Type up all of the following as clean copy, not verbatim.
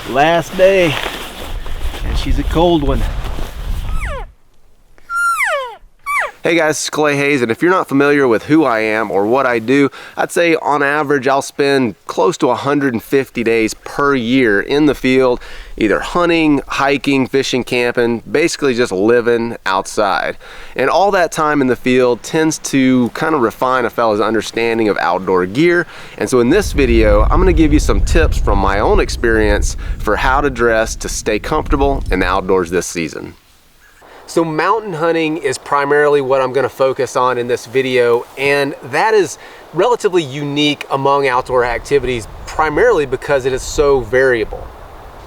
Last day, and she's a cold one. Hey guys, it's Clay Hayes, and if you're not familiar with who I am or what I do, I'd say on average I'll spend close to 150 days per year in the field, either hunting, hiking, fishing, camping, basically just living outside. And all that time in the field tends to kind of refine a fella's understanding of outdoor gear. And so in this video, I'm gonna give you some tips from my own experience for how to dress to stay comfortable in the outdoors this season. So mountain hunting is primarily what I'm going to focus on in this video, and that is relatively unique among outdoor activities primarily because it is so variable.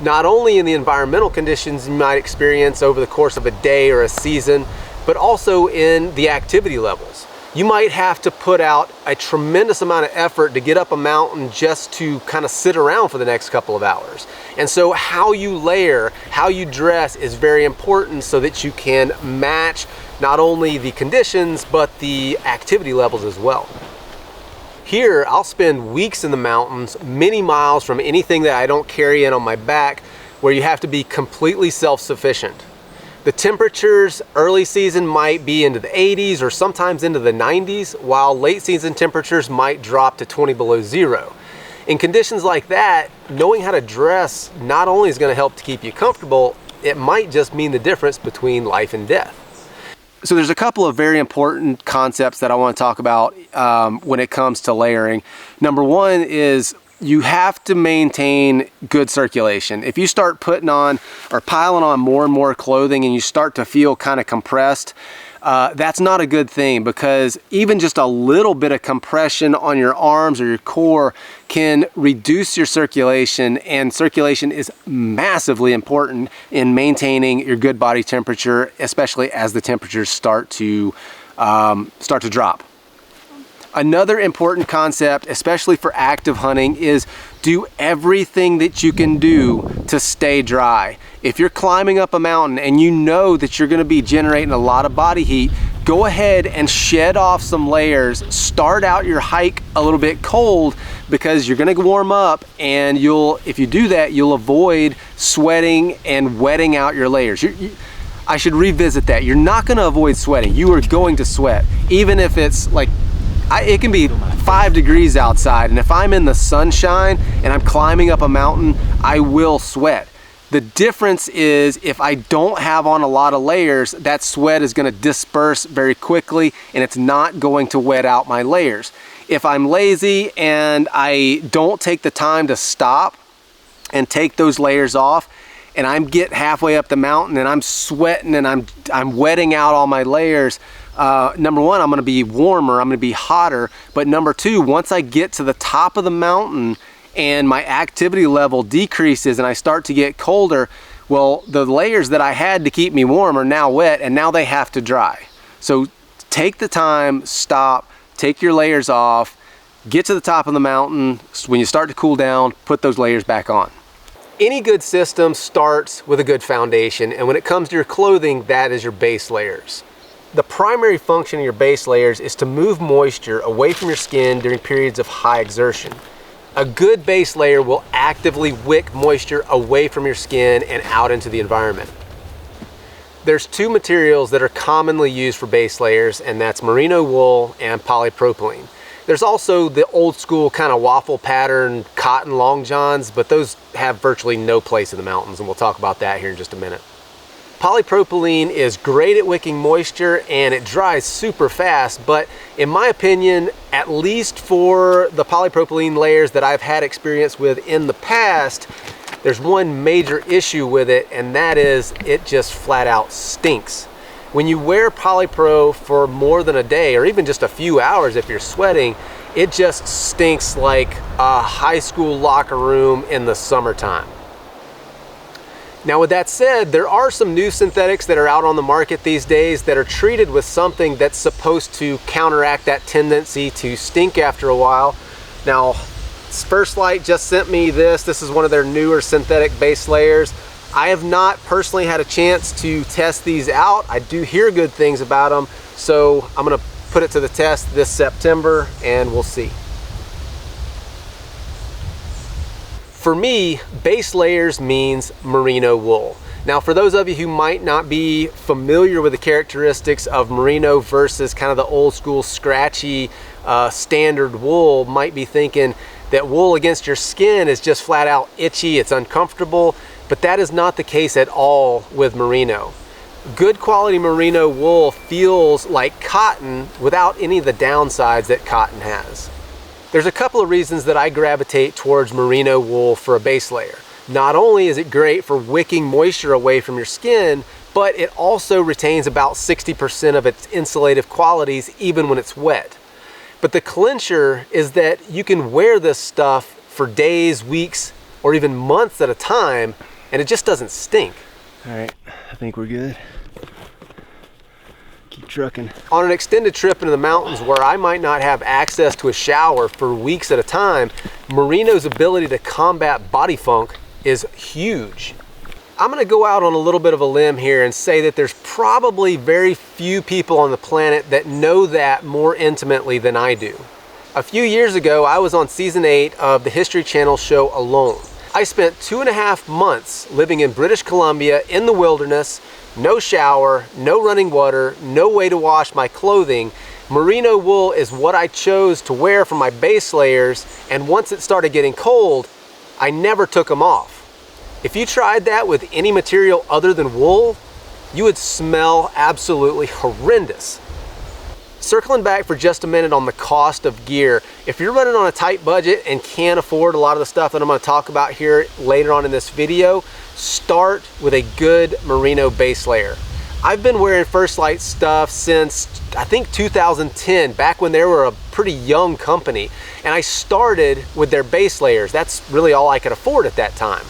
Not only in the environmental conditions you might experience over the course of a day or a season, but also in the activity levels. You might have to put out a tremendous amount of effort to get up a mountain just to kind of sit around for the next couple of hours. And so how you layer, how you dress is very important so that you can match not only the conditions, but the activity levels as well. Here, I'll spend weeks in the mountains, many miles from anything that I don't carry in on my back, where you have to be completely self-sufficient. The temperatures early season might be into the 80s or sometimes into the 90s, while late season temperatures might drop to 20 below zero. In conditions like that, knowing how to dress not only is going to help to keep you comfortable, it might just mean the difference between life and death. So there's a couple of very important concepts that I want to talk about when it comes to layering. Number one is you have to maintain good circulation. If you start putting on or piling on more and more clothing and you start to feel kind of compressed, that's not a good thing, because even just a little bit of compression on your arms or your core can reduce your circulation, and circulation is massively important in maintaining your good body temperature, especially as the temperatures start to drop. Another important concept, especially for active hunting, is do everything that you can do to stay dry. If you're climbing up a mountain and you know that you're going to be generating a lot of body heat, go ahead and shed off some layers. Start out your hike a little bit cold, because you're going to warm up, and if you do that, you'll avoid sweating and wetting out your layers. I should revisit that. You're not going to avoid sweating. You are going to sweat, even if it's like it can be 5 degrees outside, and if I'm in the sunshine and I'm climbing up a mountain, I will sweat. The difference is if I don't have on a lot of layers, that sweat is going to disperse very quickly and it's not going to wet out my layers. If I'm lazy and I don't take the time to stop and take those layers off, and I get halfway up the mountain and I'm sweating and I'm wetting out all my layers, number one, I'm going to be warmer, I'm going to be hotter, but number two, once I get to the top of the mountain and my activity level decreases and I start to get colder, well, the layers that I had to keep me warm are now wet, and now they have to dry. So take the time, stop, take your layers off, get to the top of the mountain. When you start to cool down, put those layers back on. Any good system starts with a good foundation, and when it comes to your clothing, that is your base layers. The primary function of your base layers is to move moisture away from your skin during periods of high exertion. A good base layer will actively wick moisture away from your skin and out into the environment. There's two materials that are commonly used for base layers, and that's Merino wool and polypropylene. There's also the old school kind of waffle pattern cotton long johns, but those have virtually no place in the mountains, and we'll talk about that here in just a minute. Polypropylene is great at wicking moisture and it dries super fast, but in my opinion, at least for the polypropylene layers that I've had experience with in the past, there's one major issue with it, and that is it just flat out stinks. When you wear polypro for more than a day, or even just a few hours if you're sweating, it just stinks like a high school locker room in the summertime. Now, with that said, there are some new synthetics that are out on the market these days that are treated with something that's supposed to counteract that tendency to stink after a while. Now, First Light just sent me this. This is one of their newer synthetic base layers. I have not personally had a chance to test these out. I do hear good things about them, so I'm gonna put it to the test this September and we'll see. For me, base layers means merino wool. Now, for those of you who might not be familiar with the characteristics of merino versus kind of the old school scratchy standard wool, might be thinking that wool against your skin is just flat out itchy, it's uncomfortable, but that is not the case at all with merino. Good quality merino wool feels like cotton without any of the downsides that cotton has. There's a couple of reasons that I gravitate towards merino wool for a base layer. Not only is it great for wicking moisture away from your skin, but it also retains about 60% of its insulative qualities even when it's wet. But the clincher is that you can wear this stuff for days, weeks, or even months at a time, and it just doesn't stink. All right, I think we're good. Keep trucking. On an extended trip into the mountains where I might not have access to a shower for weeks at a time, merino's ability to combat body funk is huge. I'm gonna go out on a little bit of a limb here and say that there's probably very few people on the planet that know that more intimately than I do. A few years ago, I was on season 8 of the History Channel show Alone. I spent 2.5 months living in British Columbia in the wilderness, no shower, no running water, no way to wash my clothing. Merino wool is what I chose to wear for my base layers, and once it started getting cold, I never took them off. If you tried that with any material other than wool, you would smell absolutely horrendous. Circling back for just a minute on the cost of gear, if you're running on a tight budget and can't afford a lot of the stuff that I'm going to talk about here later on in this video, start with a good merino base layer. I've been wearing First Light stuff since I think 2010, back when they were a pretty young company, and I started with their base layers. That's really all I could afford at that time.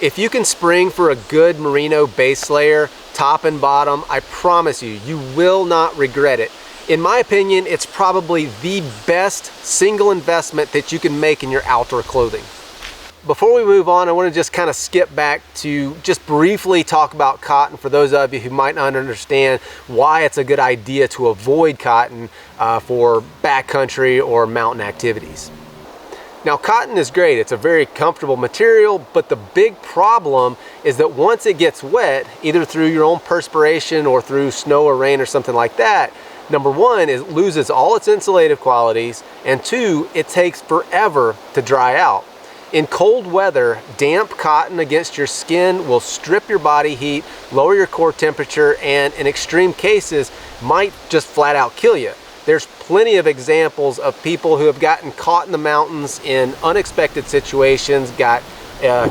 If you can spring for a good merino base layer, top and bottom, I promise you, you will not regret it. In my opinion, it's probably the best single investment that you can make in your outdoor clothing. Before we move on, I want to just kind of skip back to just briefly talk about cotton for those of you who might not understand why it's a good idea to avoid cotton for backcountry or mountain activities. Now, cotton is great. It's a very comfortable material, but the big problem is that once it gets wet, either through your own perspiration or through snow or rain or something like that, number one, it loses all its insulative qualities, and two, it takes forever to dry out. In cold weather, damp cotton against your skin will strip your body heat, lower your core temperature, and in extreme cases, might just flat out kill you. There's plenty of examples of people who have gotten caught in the mountains in unexpected situations, got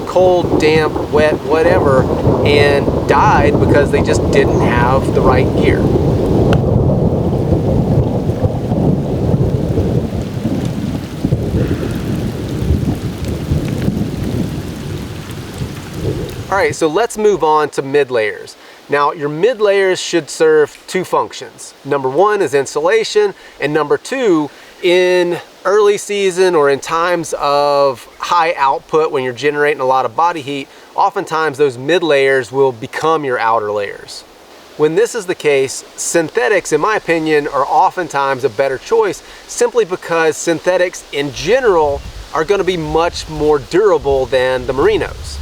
cold, damp, wet, whatever, and died because they just didn't have the right gear. All right, so let's move on to mid layers. Now, your mid layers should serve two functions. Number one is insulation, and number two, in early season or in times of high output when you're generating a lot of body heat, oftentimes those mid layers will become your outer layers. When this is the case, synthetics, in my opinion, are oftentimes a better choice simply because synthetics in general are going to be much more durable than the merinos.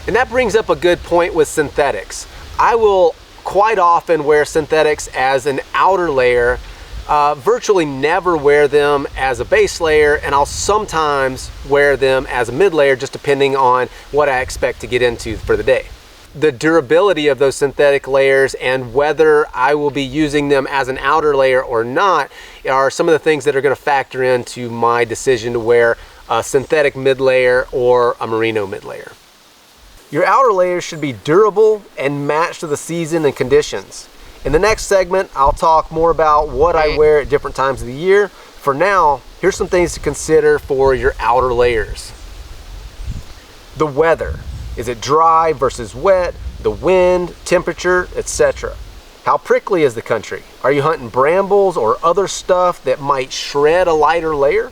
And that brings up a good point with synthetics. I will quite often wear synthetics as an outer layer, virtually never wear them as a base layer, and I'll sometimes wear them as a mid layer just depending on what I expect to get into for the day. The durability of those synthetic layers and whether I will be using them as an outer layer or not are some of the things that are going to factor into my decision to wear a synthetic mid layer or a merino mid layer. Your outer layers should be durable and match to the season and conditions. In the next segment, I'll talk more about what I wear at different times of the year. For now, here's some things to consider for your outer layers. The weather. Is it dry versus wet? The wind, temperature, etc. How prickly is the country? Are you hunting brambles or other stuff that might shred a lighter layer?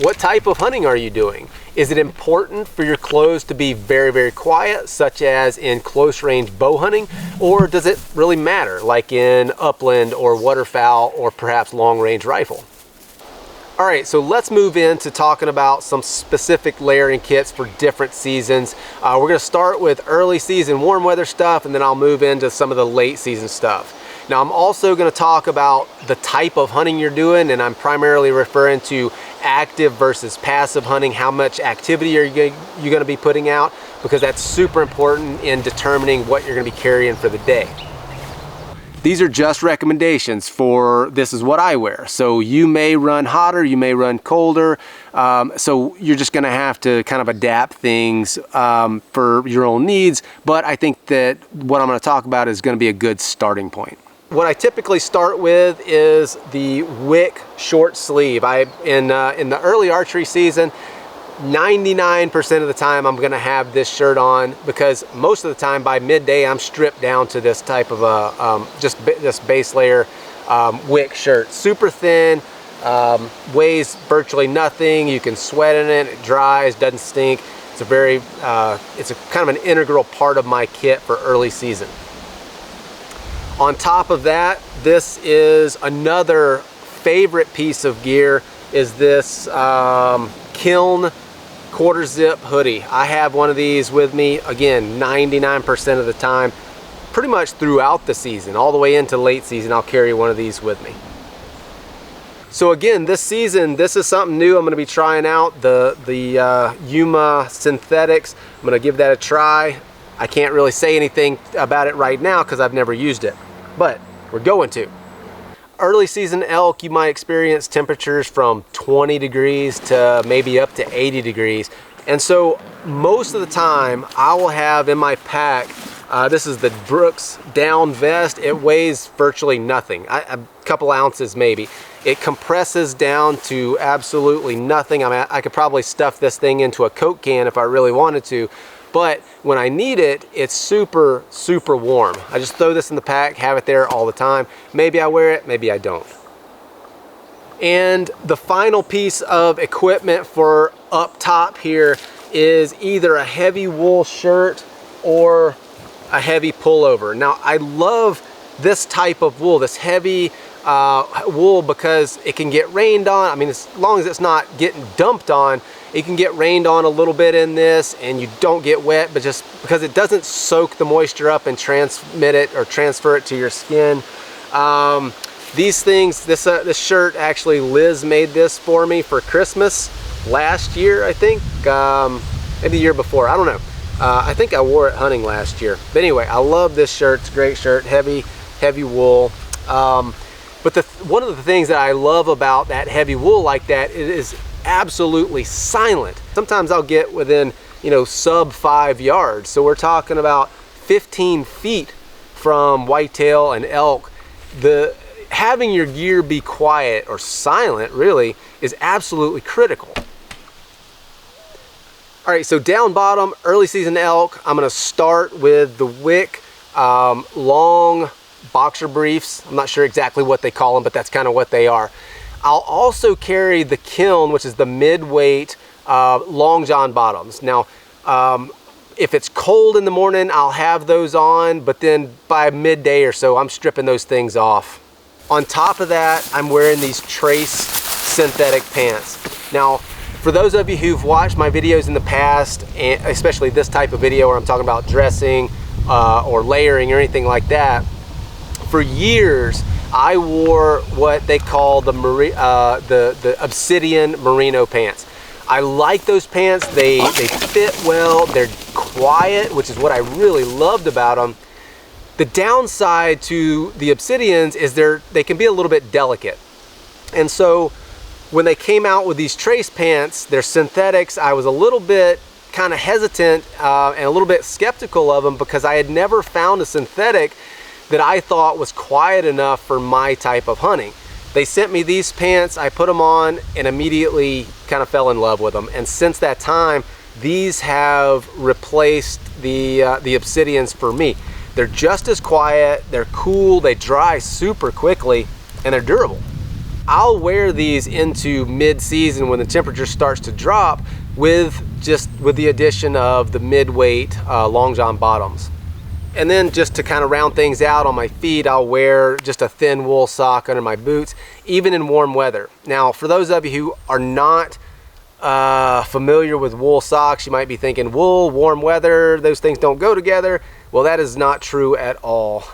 What type of hunting are you doing? Is it important for your clothes to be very, very quiet, such as in close range bow hunting? Or does it really matter, like in upland or waterfowl or perhaps long range rifle? All right, so let's move into talking about some specific layering kits for different seasons. We're gonna start with early season warm weather stuff, and then I'll move into some of the late season stuff. Now, I'm also gonna talk about the type of hunting you're doing, and I'm primarily referring to active versus passive hunting. How much activity are you gonna be putting out? Because that's super important in determining what you're gonna be carrying for the day. These are just recommendations for this is what I wear. So you may run hotter, you may run colder. So you're just gonna have to kind of adapt things for your own needs. But I think that what I'm gonna talk about is gonna be a good starting point. What I typically start with is the wick short sleeve. In the early archery season, 99% of the time I'm gonna have this shirt on, because most of the time by midday I'm stripped down to this type of a this base layer wick shirt. Super thin, weighs virtually nothing. You can sweat in it, it dries, doesn't stink. It's it's a kind of an integral part of my kit for early season. On top of that, this is another favorite piece of gear, is this Kiln quarter zip hoodie. I have one of these with me, again, 99% of the time, pretty much throughout the season, all the way into late season, I'll carry one of these with me. So again, this season, this is something new I'm gonna be trying out, the Yuma synthetics. I'm gonna give that a try. I can't really say anything about it right now because I've never used it, but we're going to. Early season elk, you might experience temperatures from 20 degrees to maybe up to 80 degrees. And so most of the time I will have in my pack, this is the Brooks down vest. It weighs virtually nothing, a couple ounces maybe. It compresses down to absolutely nothing. I mean, I could probably stuff this thing into a Coke can if I really wanted to. But when I need it, it's super, super warm. I just throw this in the pack, have it there all the time. Maybe I wear it, maybe I don't. And the final piece of equipment for up top here is either a heavy wool shirt or a heavy pullover. Now, I love this type of wool, this heavy wool, because it can get rained on. I mean, as long as it's not getting dumped on, it can get rained on a little bit in this and you don't get wet, but just because it doesn't soak the moisture up and transmit it or transfer it to your skin. These things, this shirt, actually Liz made this for me for Christmas last year, I think, maybe the year before, I don't know. I think I wore it hunting last year. But anyway, I love this shirt, it's a great shirt, heavy wool. But one of the things that I love about that heavy wool like that, it is absolutely silent. Sometimes I'll get within, sub 5 yards. So we're talking about 15 feet from whitetail and elk. Having your gear be quiet or silent really is absolutely critical. All right, so down bottom, early season elk, I'm gonna start with the wick long boxer briefs. I'm not sure exactly what they call them, but that's kind of what they are. I'll also carry the Kiln, which is the mid-weight long john bottoms. Now, if it's cold in the morning, I'll have those on, but then by midday or so, I'm stripping those things off. On top of that, I'm wearing these Trace synthetic pants. Now, for those of you who've watched my videos in the past, and especially this type of video where I'm talking about dressing or layering or anything like that, for years, I wore what they call the Obsidian Merino pants. I like those pants. They fit well. They're quiet, which is what I really loved about them. The downside to the Obsidians is they can be a little bit delicate. And so when they came out with these Trace pants, they're synthetics, I was a little bit kind of hesitant and a little bit skeptical of them because I had never found a synthetic that I thought was quiet enough for my type of hunting. They sent me these pants, I put them on and immediately kind of fell in love with them. And since that time, these have replaced the Obsidians for me. They're just as quiet, they're cool, they dry super quickly, and they're durable. I'll wear these into mid-season when the temperature starts to drop with the addition of the mid-weight long john bottoms. And then just to kind of round things out, on my feet, I'll wear just a thin wool sock under my boots, even in warm weather. Now, for those of you who are not familiar with wool socks, you might be thinking wool, warm weather, those things don't go together. Well, that is not true at all.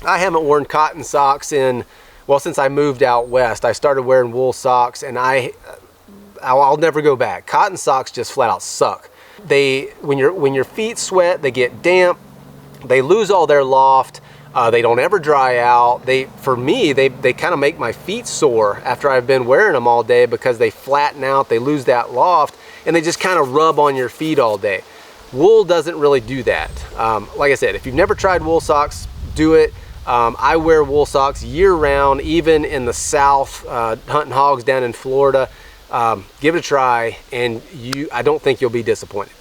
I haven't worn cotton socks since I moved out west. I started wearing wool socks, and I'll never go back. Cotton socks just flat out suck. When your feet sweat, they get damp. They lose all their loft. They don't ever dry out. For me, they kind of make my feet sore after I've been wearing them all day, because they flatten out, they lose that loft, and they just kind of rub on your feet all day. Wool doesn't really do that. Like I said, if you've never tried wool socks, do it. I wear wool socks year round, even in the South, hunting hogs down in Florida. Give it a try, and I don't think you'll be disappointed.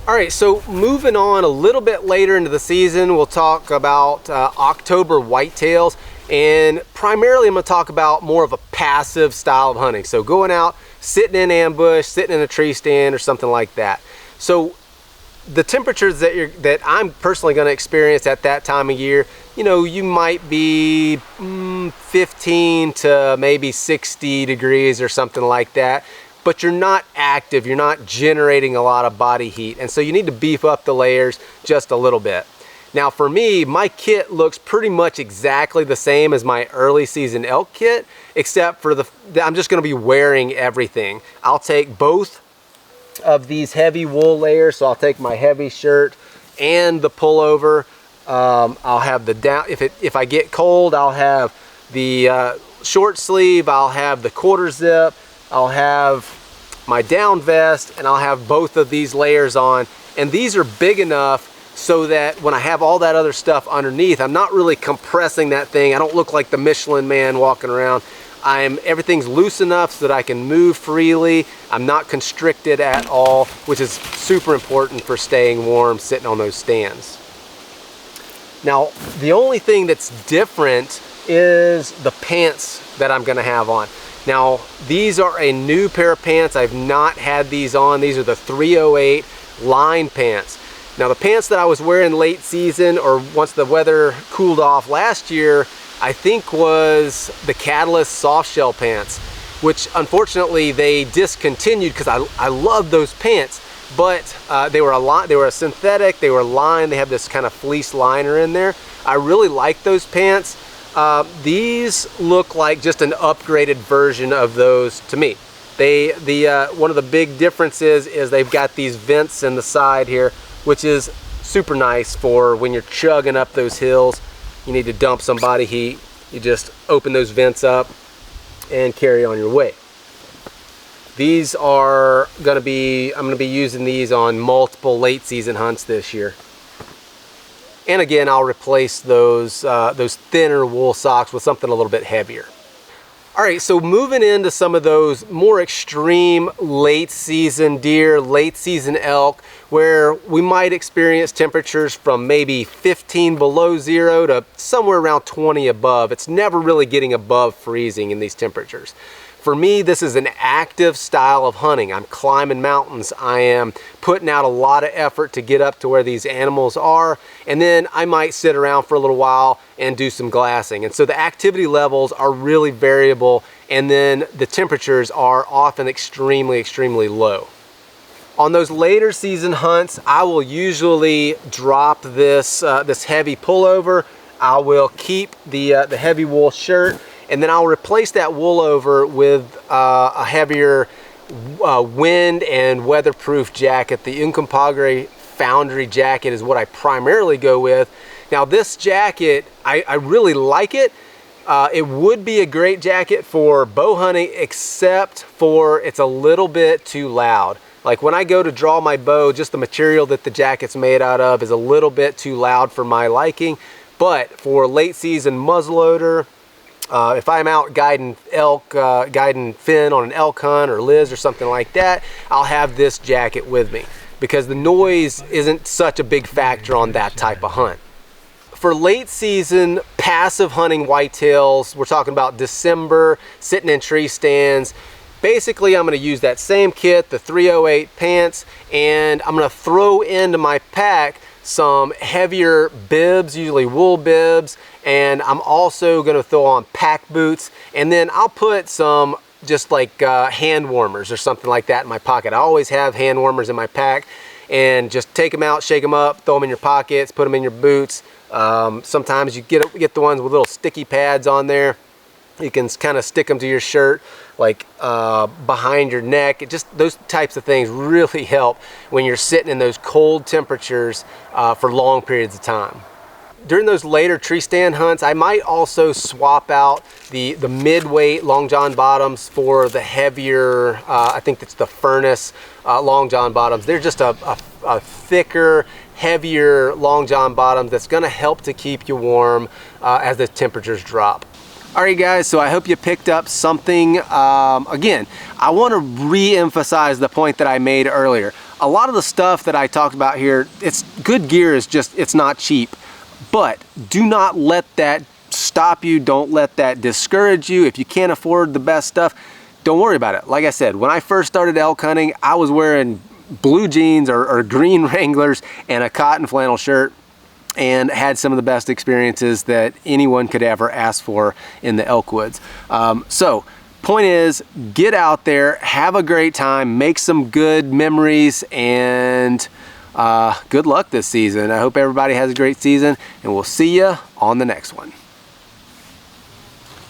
All right, so moving on a little bit later into the season, we'll talk about October whitetails, and primarily I'm going to talk about more of a passive style of hunting. So going out, sitting in ambush, sitting in a tree stand or something like that. So the temperatures that I'm personally going to experience at that time of year, you might be 15 to maybe 60 degrees or something like that. But you're not active, you're not generating a lot of body heat, and so you need to beef up the layers just a little bit. Now for me, my kit looks pretty much exactly the same as my early season elk kit, except for I'm just going to be wearing everything. I'll take both of these heavy wool layers, so I'll take my heavy shirt and the pullover. I'll have the down, if I get cold, I'll have the short sleeve, I'll have the quarter zip, I'll have my down vest, and I'll have both of these layers on. And these are big enough so that when I have all that other stuff underneath, I'm not really compressing that thing. I don't look like the Michelin man walking around. Everything's loose enough so that I can move freely. I'm not constricted at all, which is super important for staying warm sitting on those stands. Now, the only thing that's different is the pants that I'm gonna have on. Now, these are a new pair of pants. I've not had these on. These are the 308 line pants. Now, the pants that I was wearing late season, or once the weather cooled off last year, I think was the Catalyst soft shell pants, which unfortunately they discontinued, because I love those pants, but they were a synthetic, they were lined, they have this kind of fleece liner in there. I really like those pants. These look like just an upgraded version of those to me. One of the big differences is they've got these vents in the side here, which is super nice for when you're chugging up those hills. You need to dump some body heat. You just open those vents up and carry on your way. These are I'm gonna be using these on multiple late season hunts this year. And again, I'll replace those thinner wool socks with something a little bit heavier. All right, so moving into some of those more extreme late season deer, late season elk, where we might experience temperatures from maybe 15 below zero to somewhere around 20 above. It's never really getting above freezing in these temperatures. For me, this is an active style of hunting. I'm climbing mountains. I am putting out a lot of effort to get up to where these animals are, and then I might sit around for a little while and do some glassing. And so the activity levels are really variable, and then the temperatures are often extremely, extremely low. On those later season hunts, I will usually drop this heavy pullover. I will keep the heavy wool shirt, and then I'll replace that wool over with a heavier wind and weatherproof jacket. The Uncompahgre Foundry jacket is what I primarily go with. Now this jacket, I really like it. It would be a great jacket for bow hunting, except for it's a little bit too loud. Like when I go to draw my bow, just the material that the jacket's made out of is a little bit too loud for my liking. But for late season muzzleloader, if I'm out guiding elk, guiding Finn on an elk hunt, or Liz or something like that, I'll have this jacket with me because the noise isn't such a big factor on that type of hunt. For late season passive hunting whitetails, we're talking about December, sitting in tree stands. Basically, I'm going to use that same kit, the 308 pants, and I'm going to throw into my pack some heavier bibs, usually wool bibs, and I'm also gonna throw on pack boots, and then I'll put some just like hand warmers or something like that in my pocket. I always have hand warmers in my pack, and just take them out, shake them up, throw them in your pockets, put them in your boots. Sometimes you get the ones with little sticky pads on there. You can kind of stick them to your shirt, like behind your neck. Just those types of things really help when you're sitting in those cold temperatures for long periods of time. During those later tree stand hunts, I might also swap out the mid-weight long john bottoms for the heavier, I think it's the furnace long john bottoms. They're just a thicker, heavier long john bottom that's gonna help to keep you warm as the temperatures drop. All right, guys, so I hope you picked up something. Again, I want to re-emphasize the point that I made earlier. A lot of the stuff that I talked about here, it's good gear, is just, it's not cheap. But do not let that stop you. Don't let that discourage you. If you can't afford the best stuff, don't worry about it. Like I said, when I first started elk hunting, I was wearing blue jeans or green Wranglers and a cotton flannel shirt, and had some of the best experiences that anyone could ever ask for in the elk woods. So point is, get out there, have a great time, make some good memories, and good luck this season. I hope everybody has a great season, and we'll see you on the next one.